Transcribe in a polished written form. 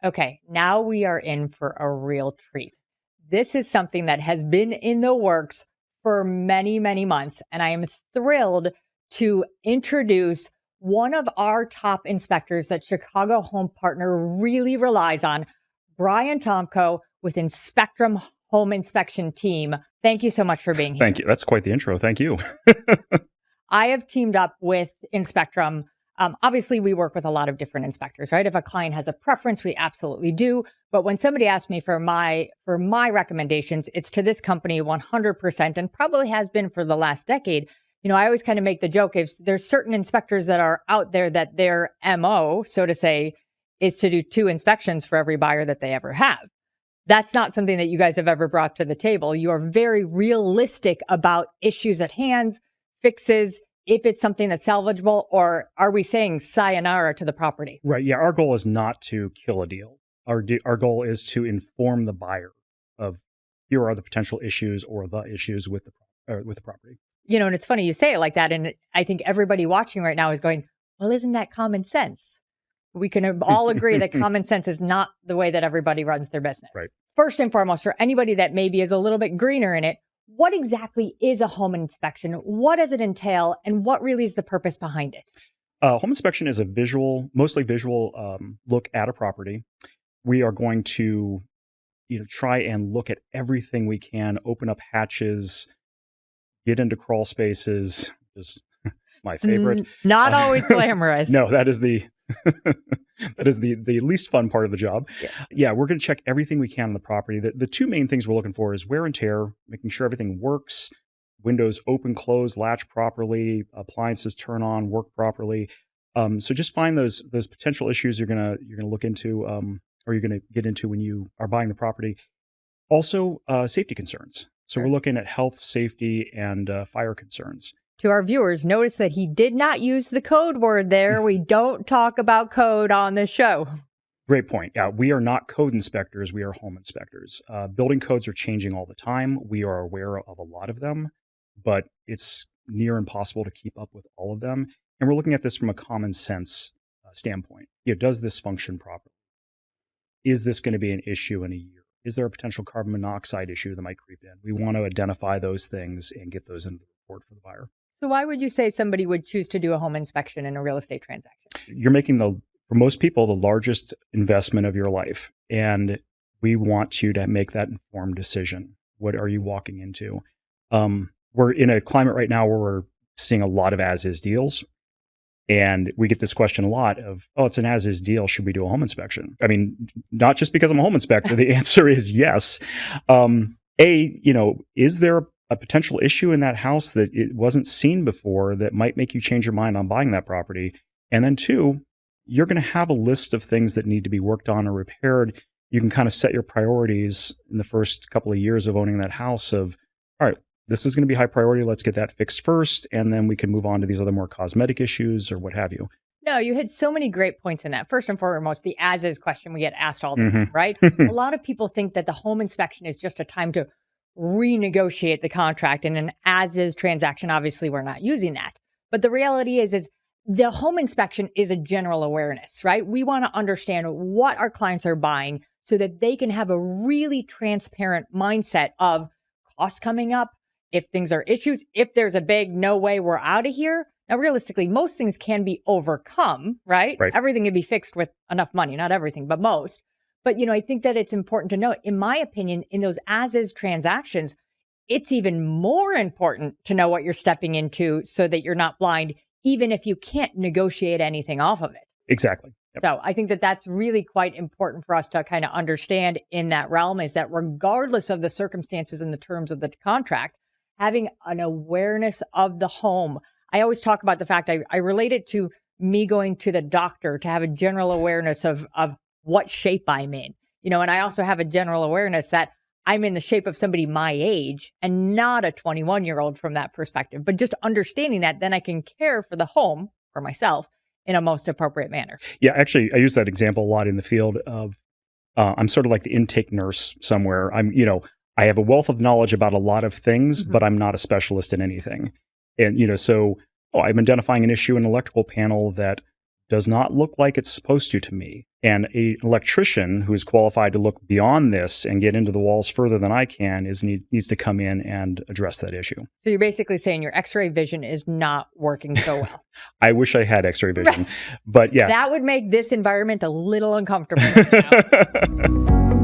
Okay, now we are in for a real treat. This is something that has been in the works for many, many months, and I am thrilled to introduce one of our top inspectors that Chicago Home Partner really relies on, Brian Tomko with Inspectrum Home Inspection Team. Thank you so much for being here. Thank you. That's quite the intro. Thank you. I have teamed up with Inspectrum. Obviously, we work with a lot of different inspectors, right? If a client has a preference, we absolutely do. But when somebody asks me for my recommendations, it's to this company 100%, and probably has been for the last decade. You know, I always kind of make the joke, if there's certain inspectors that are out there that their MO, so to say, is to do 2 inspections for every buyer that they ever have. That's not something that you guys have ever brought to the table. You are very realistic about issues at hand, fixes, if it's something that's salvageable, or are we saying sayonara to the property? Right. Yeah. Our goal is not to kill a deal. Our goal is to inform the buyer of here are the potential issues or the issues with the property. You know, and it's funny you say it like that. And I think everybody watching right now is going, well, isn't that common sense? We can all agree that common sense is not the way that everybody runs their business. Right. First and foremost, for anybody that maybe is a little bit greener in it, what exactly is a home inspection? What does it entail? And what really is the purpose behind it? Home inspection is a mostly visual look at a property. We are going to, try and look at everything we can, open up hatches, get into crawl spaces, is my favorite. Not always glamorous. No, that is the the least fun part of the job. Yeah, we're going to check everything we can on the property. The 2 main things we're looking for is wear and tear, making sure everything works, windows open, close, latch properly, appliances turn on, work properly. So just find those potential issues you're gonna look into, or you're gonna get into when you are buying the property. Also, safety concerns. So we're looking at health, safety, and fire concerns. To our viewers, notice that he did not use the code word there. We don't talk about code on this show. Great point. Yeah, we are not code inspectors. We are home inspectors. Building codes are changing all the time. We are aware of a lot of them, but it's near impossible to keep up with all of them. And we're looking at this from a common sense standpoint. Does this function properly? Is this going to be an issue in a year? Is there a potential carbon monoxide issue that might creep in? We want to identify those things and get those into the report for the buyer. So why would you say somebody would choose to do a home inspection in a real estate transaction? You're making for most people, the largest investment of your life. And we want you to make that informed decision. What are you walking into? We're in a climate right now where we're seeing a lot of as-is deals. And we get this question a lot of, it's an as-is deal. Should we do a home inspection? I mean, not just because I'm a home inspector. The answer is yes. Is there a potential issue in that house that it wasn't seen before that might make you change your mind on buying that property? And then 2, you're going to have a list of things that need to be worked on or repaired. You can kind of set your priorities in the first couple of years of owning that house of, all right, this is going to be high priority. Let's get that fixed first. And then we can move on to these other more cosmetic issues or what have you. No, you hit so many great points in that. First and foremost, the as-is question we get asked all the time, right? A lot of people think that the home inspection is just a time to renegotiate the contract. In an as-is transaction, obviously, we're not using that. But the reality is the home inspection is a general awareness, right? We want to understand what our clients are buying so that they can have a really transparent mindset of costs coming up, if things are issues, if there's a big no way we're out of here. Now, realistically, most things can be overcome, right? Everything can be fixed with enough money, not everything, but most. But, I think that it's important to note, in my opinion, in those as-is transactions, it's even more important to know what you're stepping into so that you're not blind, even if you can't negotiate anything off of it. Exactly. Yep. So I think that that's really quite important for us to kind of understand in that realm, is that regardless of the circumstances and the terms of the contract, having an awareness of the home. I always talk about the fact I relate it to me going to the doctor to have a general awareness of what shape I'm in, and I also have a general awareness that I'm in the shape of somebody my age and not a 21-year-old from that perspective. But just understanding that, then I can care for the home or myself in a most appropriate manner. Yeah, actually, I use that example a lot in the field of I'm sort of like the intake nurse somewhere. I have a wealth of knowledge about a lot of things, but I'm not a specialist in anything. And, I'm identifying an issue in an electrical panel that does not look like it's supposed to me. And an electrician who is qualified to look beyond this and get into the walls further than I can needs to come in and address that issue. So you're basically saying your X-ray vision is not working so well. I wish I had X-ray vision, but yeah. That would make this environment a little uncomfortable right now.